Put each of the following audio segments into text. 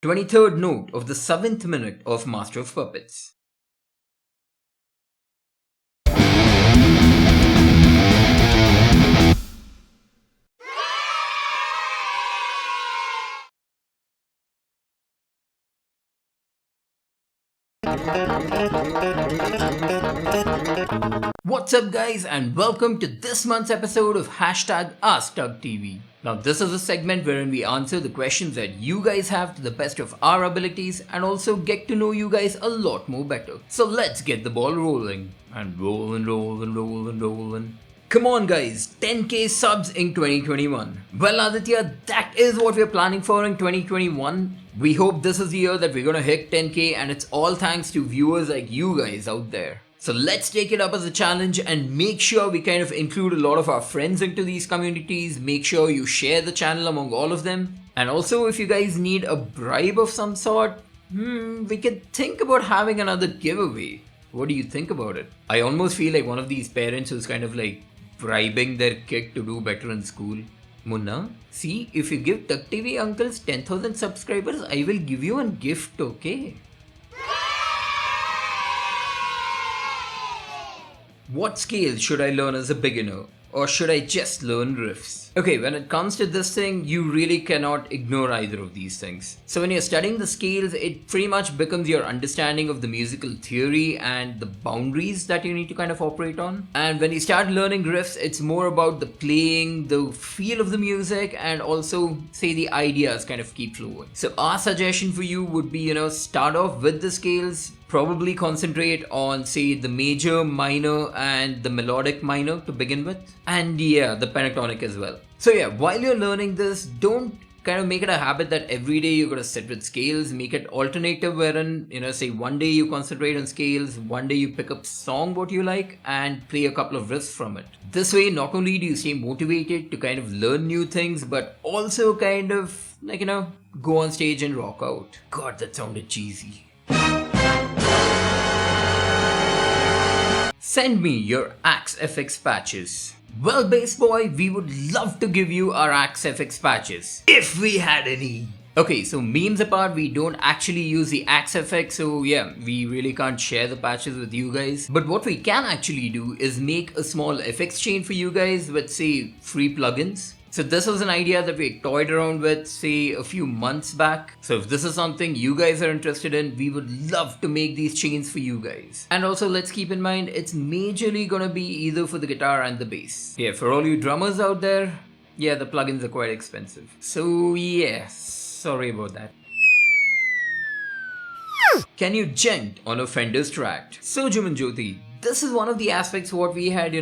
23rd note of the 7th minute of Master of Puppets. What's up guys, and welcome to this month's episode of Ask TUGGtv. Now this is a segment wherein we answer the questions that you guys have to the best of our abilities and also get to know you guys a lot more better. So let's get the ball rolling. And rolling. Come on guys, 10k subs in 2021. Well Aditya, that is what we're planning for in 2021. We hope this is the year that we're gonna hit 10k, and it's all thanks to viewers like you guys out there. So let's take it up as a challenge and make sure we kind of include a lot of our friends into these communities. Make sure you share the channel among all of them. And also if you guys need a bribe of some sort, we could think about having another giveaway. What do you think about it? I almost feel like one of these parents who's kind of like bribing their kid to do better in school. Munna, see, if you give TUGGtv uncles 10,000 subscribers, I will give you a gift, okay? What scales should I learn as a beginner? Or should I just learn riffs? Okay, when it comes to this thing, you really cannot ignore either of these things. So when you're studying the scales, it pretty much becomes your understanding of the musical theory and the boundaries that you need to kind of operate on. And when you start learning riffs, it's more about the playing, the feel of the music, and also say the ideas kind of keep flowing. So our suggestion for you would be, start off with the scales. Probably concentrate on, say, the major, minor, and the melodic minor to begin with. And yeah, the pentatonic as well. So yeah, while you're learning this, don't kind of make it a habit that every day you're gonna sit with scales. Make it alternative wherein, say one day you concentrate on scales, one day you pick up song what you like and play a couple of riffs from it. This way, not only do you stay motivated to kind of learn new things, but also kind of like, go on stage and rock out. God, that sounded cheesy. Send me your Axe FX patches. Well, bass boy, we would love to give you our Axe FX patches, if we had any. Okay, so memes apart, we don't actually use the Axe FX, so yeah, we really can't share the patches with you guys. But what we can actually do is make a small FX chain for you guys with, say, free plugins. So this was an idea that we toyed around with, say, a few months back. So if this is something you guys are interested in, we would love to make these chains for you guys. And also let's keep in mind, it's majorly gonna be either for the guitar and the bass. Yeah, for all you drummers out there, yeah, the plugins are quite expensive. So yeah, sorry about that. Can you Djent on a Fender Strat? So Jumanjoti, this is one of the aspects what we had,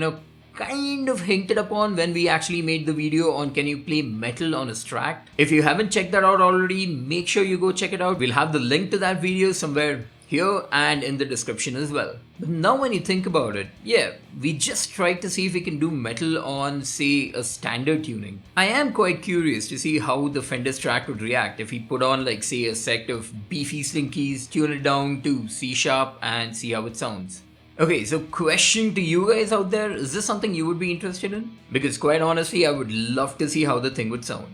kind of hinted upon when we actually made the video on can you play metal on a Strat. If you haven't checked that out already, make sure you go check it out. We'll have the link to that video somewhere here and in the description as well. But now when you think about it, yeah, we just tried to see if we can do metal on, say, a standard tuning. I am quite curious to see how the Fender Strat would react if we put on, like, say, a set of beefy slinkies, tune it down to C sharp and see how it sounds. Okay, so question to you guys out there, is this something you would be interested in? Because quite honestly, I would love to see how the thing would sound.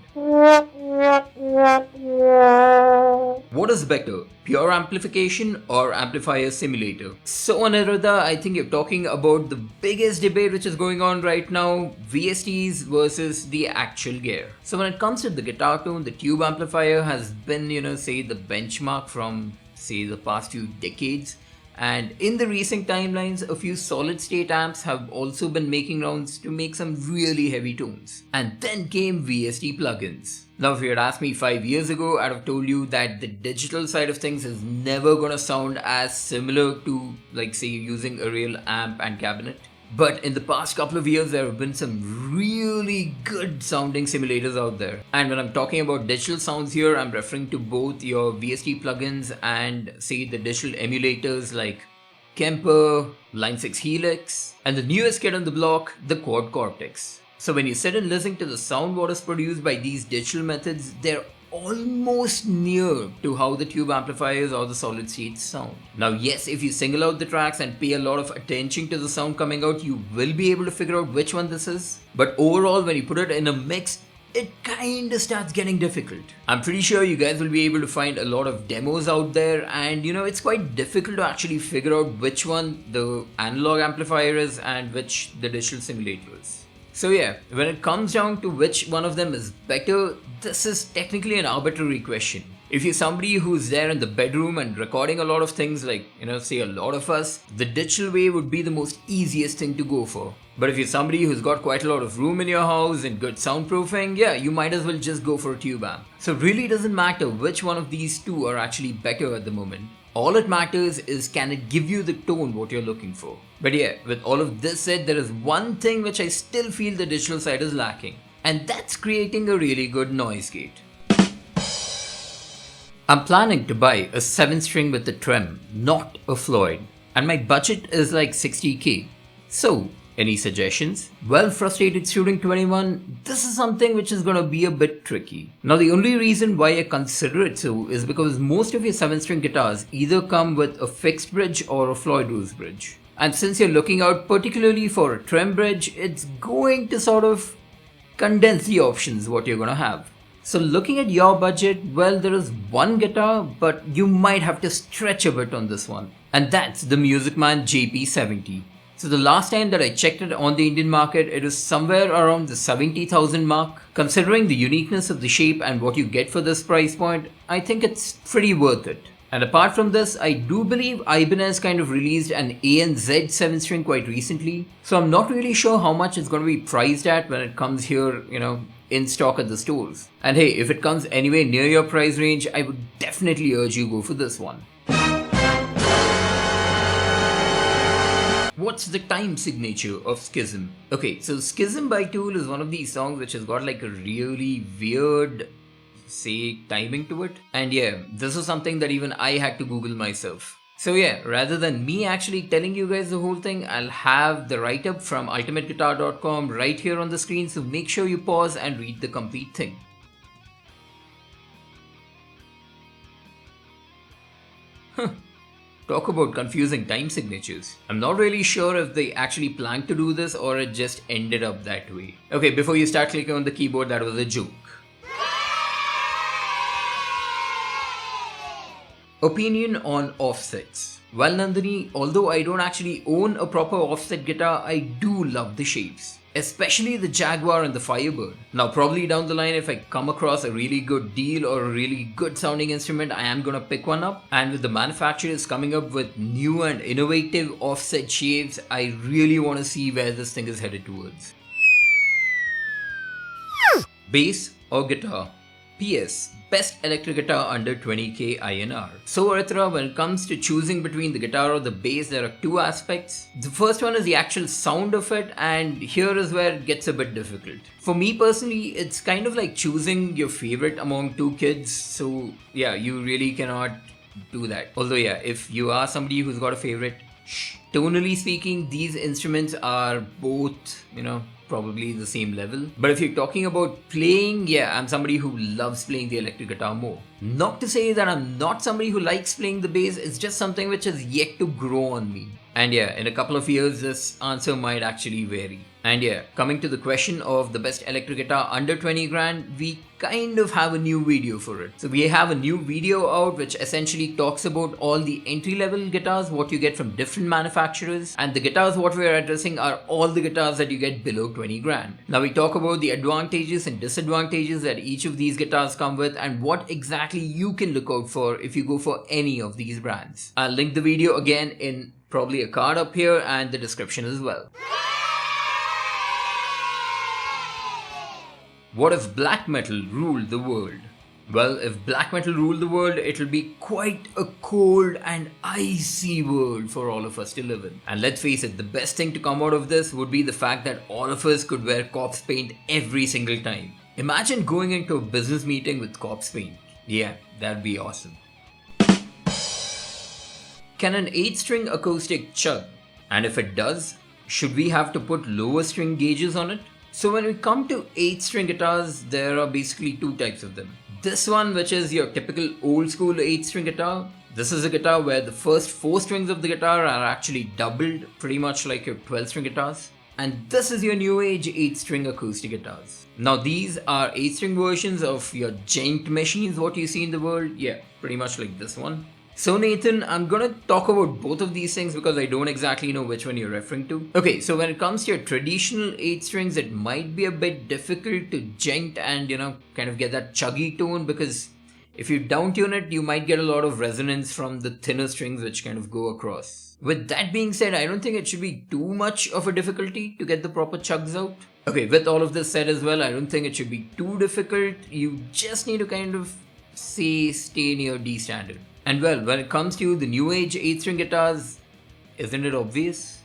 What is better, pure amplification or amplifier simulator? So Aniruddha, I think you're talking about the biggest debate which is going on right now, VSTs versus the actual gear. So when it comes to the guitar tone, the tube amplifier has been, say, the benchmark from, say, the past few decades. And in the recent timelines, a few solid state amps have also been making rounds to make some really heavy tones. And then came VST plugins. Now if you had asked me 5 years ago, I'd have told you that the digital side of things is never gonna sound as similar to, like, say, using a real amp and cabinet. But in the past couple of years, there have been some really good sounding simulators out there. And when I'm talking about digital sounds here, I'm referring to both your VST plugins and, say, the digital emulators like Kemper, Line 6 Helix, and the newest kid on the block, the Quad Cortex. So when you sit and listen to the sound what is produced by these digital methods, they're almost near to how the tube amplifiers or the solid states sound. Now yes, if you single out the tracks and pay a lot of attention to the sound coming out, you will be able to figure out which one this is. But overall, when you put it in a mix, it kinda starts getting difficult. I'm pretty sure you guys will be able to find a lot of demos out there, and it's quite difficult to actually figure out which one the analog amplifier is and which the digital simulator is. So yeah, when it comes down to which one of them is better, this is technically an arbitrary question. If you're somebody who's there in the bedroom and recording a lot of things like, say a lot of us, the digital way would be the most easiest thing to go for. But if you're somebody who's got quite a lot of room in your house and good soundproofing, yeah, you might as well just go for a tube amp. So it really doesn't matter which one of these two are actually better at the moment. All it matters is, can it give you the tone what you're looking for. But yeah, with all of this said, there is one thing which I still feel the digital side is lacking, and that's creating a really good noise gate. I'm planning to buy a 7-string with a Trem, not a Floyd, and my budget is like 60k. So, any suggestions? Well, frustrated student 21, this is something which is gonna be a bit tricky. Now, the only reason why I consider it so is because most of your 7-string guitars either come with a fixed bridge or a Floyd Rose bridge. And since you're looking out particularly for a Trem bridge, it's going to sort of condense the options what you're gonna have. So looking at your budget, well, there is one guitar, but you might have to stretch a bit on this one. And that's the Music Man JP70. So the last time that I checked it on the Indian market, it is somewhere around the 70,000 mark. Considering the uniqueness of the shape and what you get for this price point, I think it's pretty worth it. And apart from this, I do believe Ibanez kind of released an ANZ 7-string quite recently. So I'm not really sure how much it's going to be priced at when it comes here, in stock at the stores. And hey, if it comes anywhere near your price range, I would definitely urge you go for this one. What's the time signature of Schism? Okay, so Schism by Tool is one of these songs which has got like a really weird, timing to it. And yeah, this is something that even I had to Google myself. So yeah, rather than me actually telling you guys the whole thing, I'll have the write-up from ultimateguitar.com right here on the screen, so make sure you pause and read the complete thing. Talk about confusing time signatures. I'm not really sure if they actually planned to do this or it just ended up that way. Okay, before you start clicking on the keyboard, that was a joke. Opinion on offsets. Well, Nandini, although I don't actually own a proper offset guitar, I do love the shapes. Especially the Jaguar and the Firebird. Now, probably down the line, if I come across a really good deal or a really good sounding instrument, I am gonna pick one up. And with the manufacturers coming up with new and innovative offset shapes, I really want to see where this thing is headed towards. Bass or guitar? PS. Best electric guitar under 20k INR. So Aritra, when it comes to choosing between the guitar or the bass, there are two aspects. The first one is the actual sound of it, and here is where it gets a bit difficult. For me personally, it's kind of like choosing your favorite among two kids, so yeah, you really cannot do that. Although yeah, if you are somebody who's got a favorite, tonally speaking, these instruments are both, probably the same level. But if you're talking about playing, yeah, I'm somebody who loves playing the electric guitar more. Not to say that I'm not somebody who likes playing the bass, it's just something which has yet to grow on me. And yeah, in a couple of years, this answer might actually vary. And yeah, coming to the question of the best electric guitar under 20 grand, we kind of have a new video for it. So we have a new video out which essentially talks about all the entry-level guitars, what you get from different manufacturers, and the guitars what we're addressing are all the guitars that you get below 20 grand. Now we talk about the advantages and disadvantages that each of these guitars come with and what exactly you can look out for if you go for any of these brands. I'll link the video again in probably a card up here and the description as well. What if black metal ruled the world? Well, if black metal ruled the world, it'll be quite a cold and icy world for all of us to live in. And let's face it, the best thing to come out of this would be the fact that all of us could wear corpse paint every single time. Imagine going into a business meeting with corpse paint. Yeah, that'd be awesome. Can an 8-string acoustic chug? And if it does, should we have to put lower string gauges on it? So when we come to 8-string guitars, there are basically two types of them. This one, which is your typical old school 8-string guitar. This is a guitar where the first 4 strings of the guitar are actually doubled, pretty much like your 12-string guitars. And this is your new age 8-string acoustic guitars. Now these are 8-string versions of your Djent machines, what you see in the world. Yeah, pretty much like this one. So Nathan, I'm gonna talk about both of these things because I don't exactly know which one you're referring to. Okay, so when it comes to your traditional 8 strings, it might be a bit difficult to Djent and kind of get that chuggy tone, because if you downtune it, you might get a lot of resonance from the thinner strings which kind of go across. With that being said, I don't think it should be too much of a difficulty to get the proper chugs out. Okay, with all of this said as well, I don't think it should be too difficult. You just need to kind of stay near D standard. And well, when it comes to the new age 8-string guitars, isn't it obvious?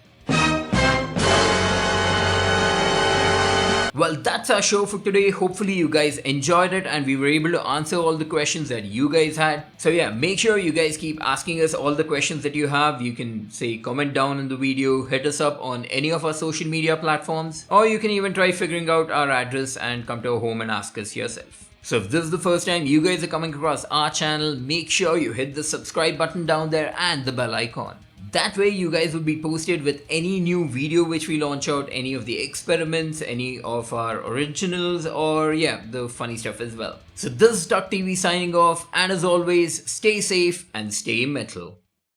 Well, that's our show for today. Hopefully you guys enjoyed it and we were able to answer all the questions that you guys had. So yeah, make sure you guys keep asking us all the questions that you have. You can say comment down in the video, hit us up on any of our social media platforms, or you can even try figuring out our address and come to our home and ask us yourself. So if this is the first time you guys are coming across our channel, make sure you hit the subscribe button down there and the bell icon. That way you guys will be posted with any new video which we launch out, any of the experiments, any of our originals, or yeah, the funny stuff as well. So this is TUGGtv signing off, and as always, stay safe and stay metal.